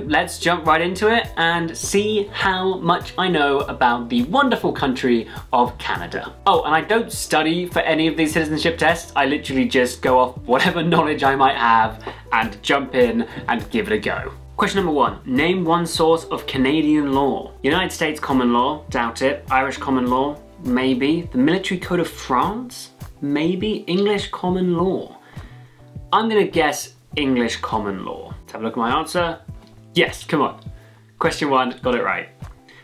Let's jump right into it and see how much I know about the wonderful country of Canada. Oh, and I don't study for any of these citizenship tests. I literally just go off whatever knowledge I might have and jump in and give it a go. Question number 1. Name one source of Canadian law. United States common law, doubt it. Irish common law, maybe. The military code of France, maybe. English common law. I'm gonna guess English common law. Let's have a look at my answer. Yes, come on. Question 1, got it right.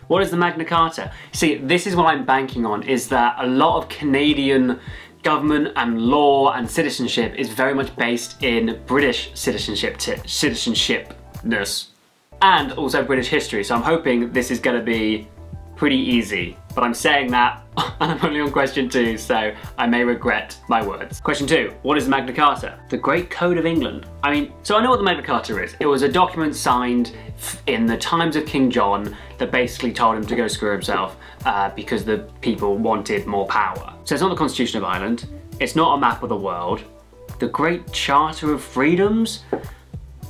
What is the Magna Carta? See, this is what I'm banking on, is that a lot of Canadian government and law and citizenship is very much based in British citizenshipness and also British history. So I'm hoping this is gonna be pretty easy, but I'm saying that and I'm only on question 2, so I may regret my words. Question 2, what is Magna Carta? The Great Code of England. I mean, so I know what the Magna Carta is. It was a document signed in the times of King John that basically told him to go screw himself because the people wanted more power. So it's not the Constitution of Ireland, it's not a map of the world. The Great Charter of Freedoms,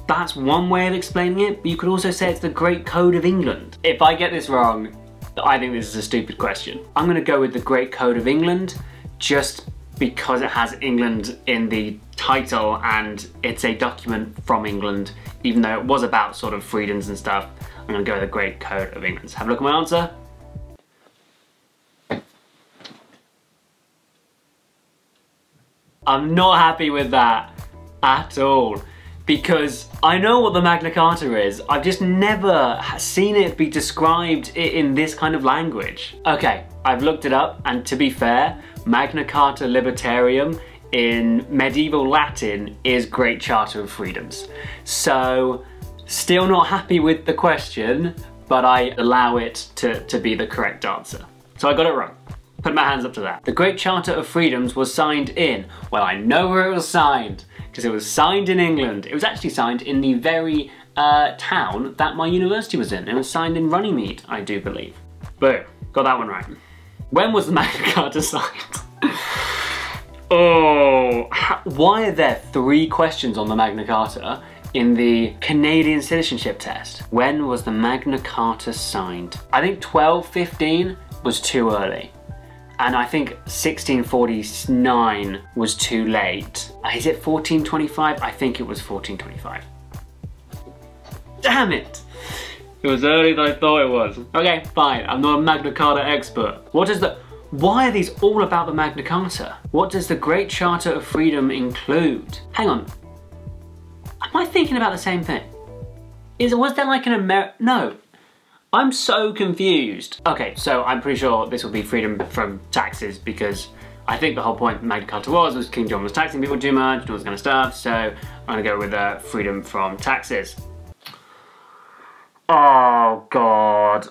that's one way of explaining it, but you could also say it's the Great Code of England. If I get this wrong, I think this is a stupid question. I'm gonna go with the Great Code of England just because it has England in the title and it's a document from England, even though it was about sort of freedoms and stuff. I'm gonna go with the Great Code of England. So have a look at my answer. I'm not happy with that at all, because I know what the Magna Carta is. I've just never seen it be described in this kind of language. Okay, I've looked it up, and to be fair, Magna Carta Libertarium in medieval Latin is Great Charter of Freedoms. So, still not happy with the question, but I allow it to be the correct answer. So I got it wrong. Put my hands up to that. The Great Charter of Freedoms was signed in, well, I know where it was signed, because it was signed in England. It was actually signed in the very town that my university was in. It was signed in Runnymede, I do believe. Boom, got that one right. When was the Magna Carta signed? Oh, why are there 3 questions on the Magna Carta in the Canadian Citizenship Test? When was the Magna Carta signed? I think 1215 was too early. And I think 1649 was too late. Is it 1425? I think it was 1425. Damn it! It was earlier than I thought it was. Okay, fine, I'm not a Magna Carta expert. Why are these all about the Magna Carta? What does the Great Charter of Freedom include? Hang on, am I thinking about the same thing? Was there like no. I'm so confused. Okay, so I'm pretty sure this will be freedom from taxes, because I think the whole point of Magna Carta was King John was taxing people too much and all this kind of stuff, so I'm gonna go with freedom from taxes. Oh God.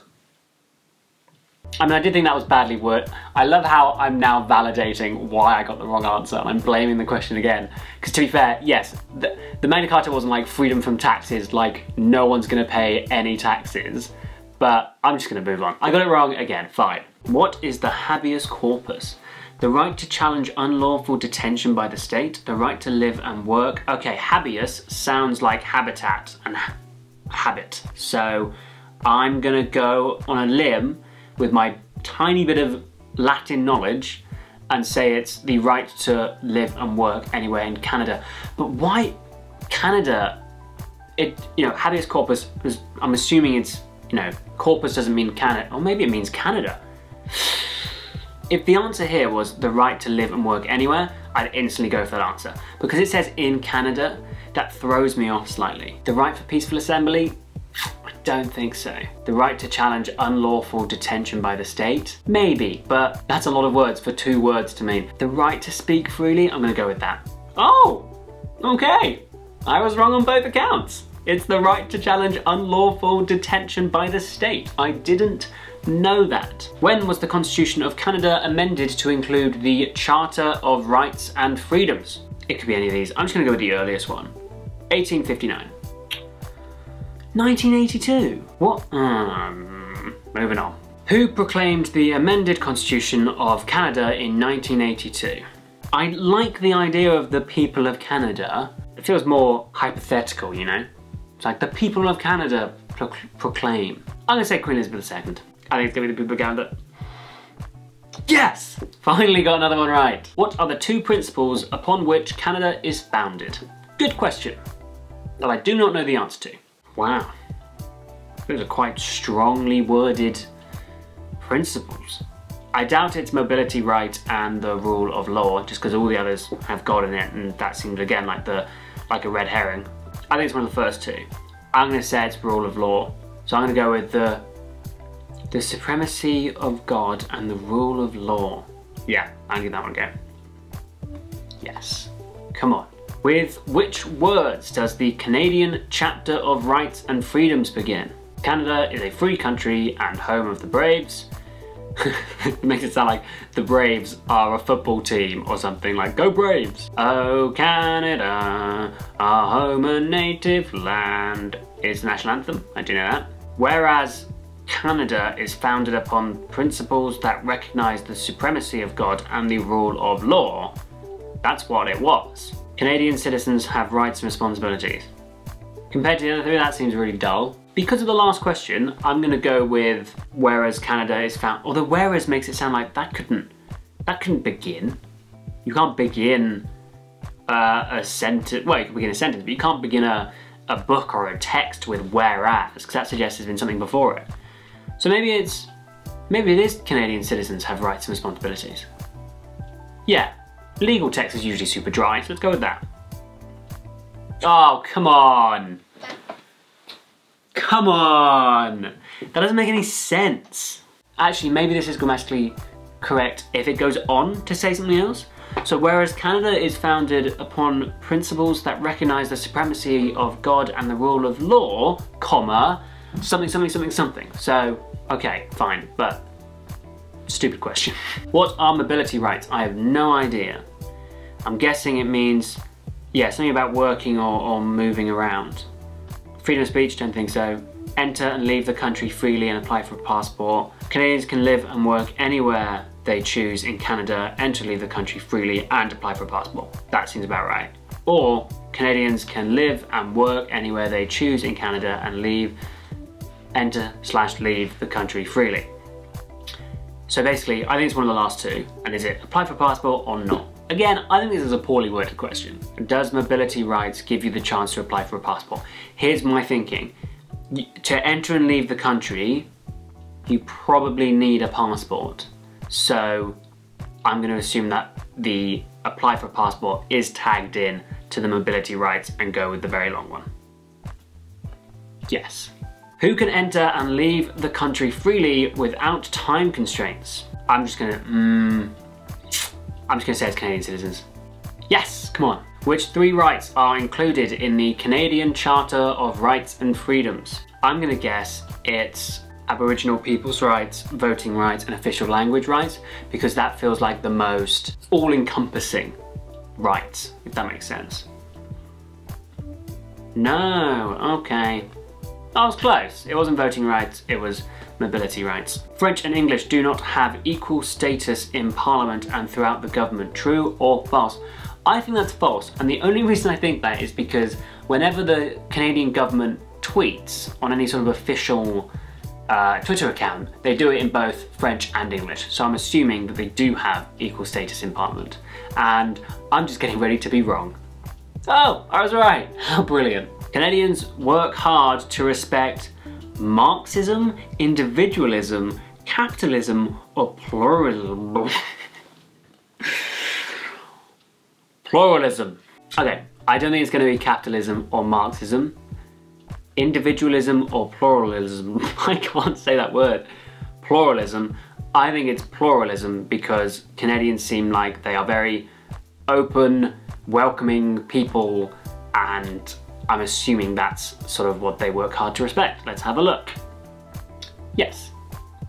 I mean, I did think that was badly worded. I love how I'm now validating why I got the wrong answer and I'm blaming the question again. Because to be fair, yes, the Magna Carta wasn't like freedom from taxes, like no one's gonna pay any taxes. But I'm just gonna move on. I got it wrong again, fine. What is the habeas corpus? The right to challenge unlawful detention by the state, the right to live and work. Okay, habeas sounds like habitat and habit. So I'm gonna go on a limb with my tiny bit of Latin knowledge and say it's the right to live and work anywhere in Canada. But why Canada? Habeas corpus, I'm assuming it's, corpus doesn't mean Canada, or maybe it means Canada. If the answer here was the right to live and work anywhere, I'd instantly go for that answer. Because it says in Canada, that throws me off slightly. The right for peaceful assembly? I don't think so. The right to challenge unlawful detention by the state? Maybe, but that's a lot of words for 2 words to mean. The right to speak freely? I'm gonna go with that. Oh, okay. I was wrong on both accounts. It's the right to challenge unlawful detention by the state. I didn't know that. When was the Constitution of Canada amended to include the Charter of Rights and Freedoms? It could be any of these. I'm just gonna go with the earliest one. 1859. 1982. What? Moving on. Who proclaimed the amended Constitution of Canada in 1982? I like the idea of the people of Canada. It feels more hypothetical, It's like the people of Canada proclaim. I'm gonna say Queen Elizabeth II. I think it's gonna be the people of Canada. Yes! Finally got another one right. What are the two principles upon which Canada is founded? Good question, that I do not know the answer to. Wow. Those are quite strongly worded principles. I doubt it's mobility right and the rule of law, just because all the others have God in it, and that seems again like a red herring. I think it's one of the first two. I'm gonna say it's rule of law. So I'm gonna go with the supremacy of God and the rule of law. Yeah, I'll give that one a go. Yes. Come on. With which words does the Canadian Chapter of Rights and Freedoms begin? Canada is a free country and home of the Braves. It makes it sound like the Braves are a football team or something, like go Braves. Oh Canada, our home and native land is the national anthem, I do know that. Whereas Canada is founded upon principles that recognise the supremacy of God and the rule of law, that's what it was. Canadian citizens have rights and responsibilities. Compared to the other three, that seems really dull. Because of the last question, I'm gonna go with whereas Canada is found, although whereas makes it sound like that couldn't begin. You can't begin a sentence, well you can begin a sentence, but you can't begin a book or a text with whereas, because that suggests there's been something before it. So maybe it is Canadian citizens have rights and responsibilities. Yeah, legal text is usually super dry, so let's go with that. Oh, come on. Come on! That doesn't make any sense. Actually, maybe this is grammatically correct if it goes on to say something else. So whereas Canada is founded upon principles that recognise the supremacy of God and the rule of law, comma, something, something, something, something. So, okay, fine, but stupid question. What are mobility rights? I have no idea. I'm guessing it means, yeah, something about working or moving around. Freedom of speech, don't think so. Enter and leave the country freely and apply for a passport. Canadians can live and work anywhere they choose in Canada, enter and leave the country freely and apply for a passport. That seems about right. Or Canadians can live and work anywhere they choose in Canada and enter/leave the country freely. So basically, I think it's one of the last two. And is it apply for a passport or not? Again, I think this is a poorly worded question. Does mobility rights give you the chance to apply for a passport? Here's my thinking. To enter and leave the country, you probably need a passport. So I'm going to assume that the apply for a passport is tagged in to the mobility rights and go with the very long one. Yes. Who can enter and leave the country freely without time constraints? I'm just gonna say it's Canadian citizens. Yes, come on. Which three rights are included in the Canadian Charter of Rights and Freedoms? I'm gonna guess it's Aboriginal people's rights, voting rights, and official language rights, because that feels like the most all-encompassing rights, if that makes sense. No, okay. I was close. It wasn't voting rights, it was mobility rights. French and English do not have equal status in Parliament and throughout the government. True or false? I think that's false, and the only reason I think that is because whenever the Canadian government tweets on any sort of official Twitter account, they do it in both French and English. So I'm assuming that they do have equal status in Parliament. And I'm just getting ready to be wrong. Oh, I was right. How brilliant. Canadians work hard to respect Marxism, individualism, capitalism, or pluralism. Pluralism. Okay, I don't think it's going to be capitalism or Marxism. Individualism or pluralism. I can't say that word. Pluralism. I think it's pluralism because Canadians seem like they are very open, welcoming people, and I'm assuming that's sort of what they work hard to respect. Let's have a look. Yes.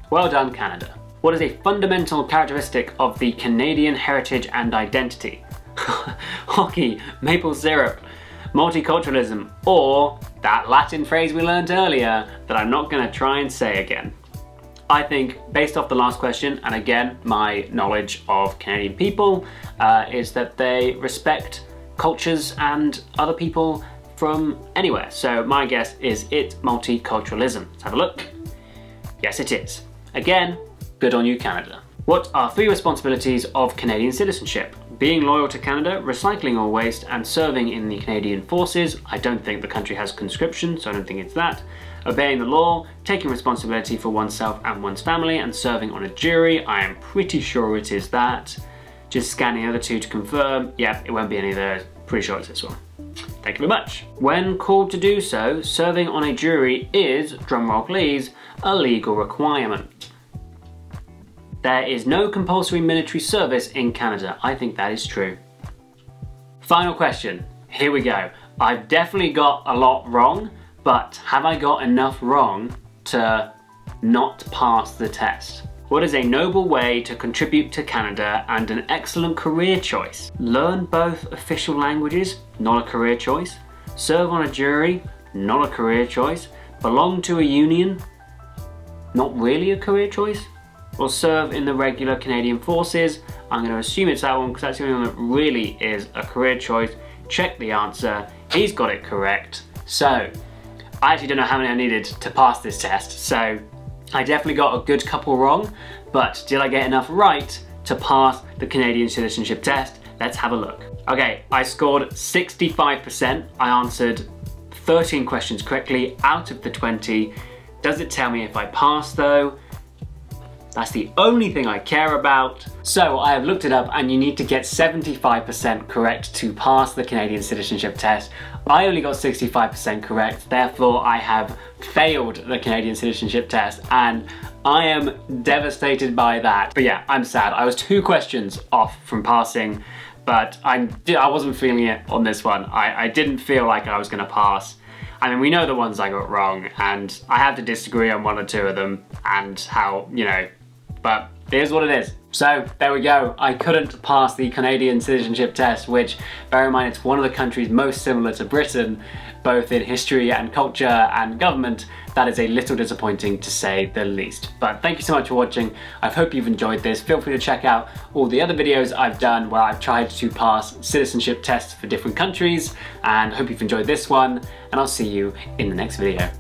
Well done, Canada. What is a fundamental characteristic of the Canadian heritage and identity? Hockey, maple syrup, multiculturalism, or that Latin phrase we learned earlier that I'm not going to try and say again. I think, based off the last question, and again, my knowledge of Canadian people, is that they respect cultures and other people from anywhere. So my guess is it's multiculturalism. Let's have a look. Yes, it is. Again, good on you, Canada. What are 3 responsibilities of Canadian citizenship? Being loyal to Canada, recycling all waste, and serving in the Canadian forces. I don't think the country has conscription, so I don't think it's that. Obeying the law, taking responsibility for oneself and one's family, and serving on a jury. I am pretty sure it is that. Just scanning the other 2 to confirm. Yep, it won't be any of those. Pretty sure it's this one. Thank you very much. When called to do so, serving on a jury is, drumroll please, a legal requirement. There is no compulsory military service in Canada. I think that is true. Final question. Here we go. I've definitely got a lot wrong, but have I got enough wrong to not pass the test? What is a noble way to contribute to Canada and an excellent career choice? Learn both official languages, not a career choice. Serve on a jury, not a career choice. Belong to a union, not really a career choice. Or serve in the regular Canadian forces. I'm going to assume it's that one because that's the only one that really is a career choice. Check the answer. He's got it correct. So, I actually don't know how many I needed to pass this test, so I definitely got a good couple wrong, but did I get enough right to pass the Canadian Citizenship Test? Let's have a look. Okay, I scored 65%. I answered 13 questions correctly out of the 20. Does it tell me if I passed though? That's the only thing I care about. So I have looked it up and you need to get 75% correct to pass the Canadian Citizenship Test. I only got 65% correct, therefore I have failed the Canadian Citizenship Test and I am devastated by that. But yeah, I'm sad. I was 2 questions off from passing, but I wasn't feeling it on this one. I didn't feel like I was gonna pass. I mean, we know the ones I got wrong and I have to disagree on 1 or 2 of them and how, you know, but here's what it is. So there we go. I couldn't pass the Canadian Citizenship Test, which, bear in mind, it's one of the countries most similar to Britain, both in history and culture and government. That is a little disappointing to say the least. But thank you so much for watching. I hope you've enjoyed this. Feel free to check out all the other videos I've done where I've tried to pass citizenship tests for different countries, and hope you've enjoyed this one, and I'll see you in the next video.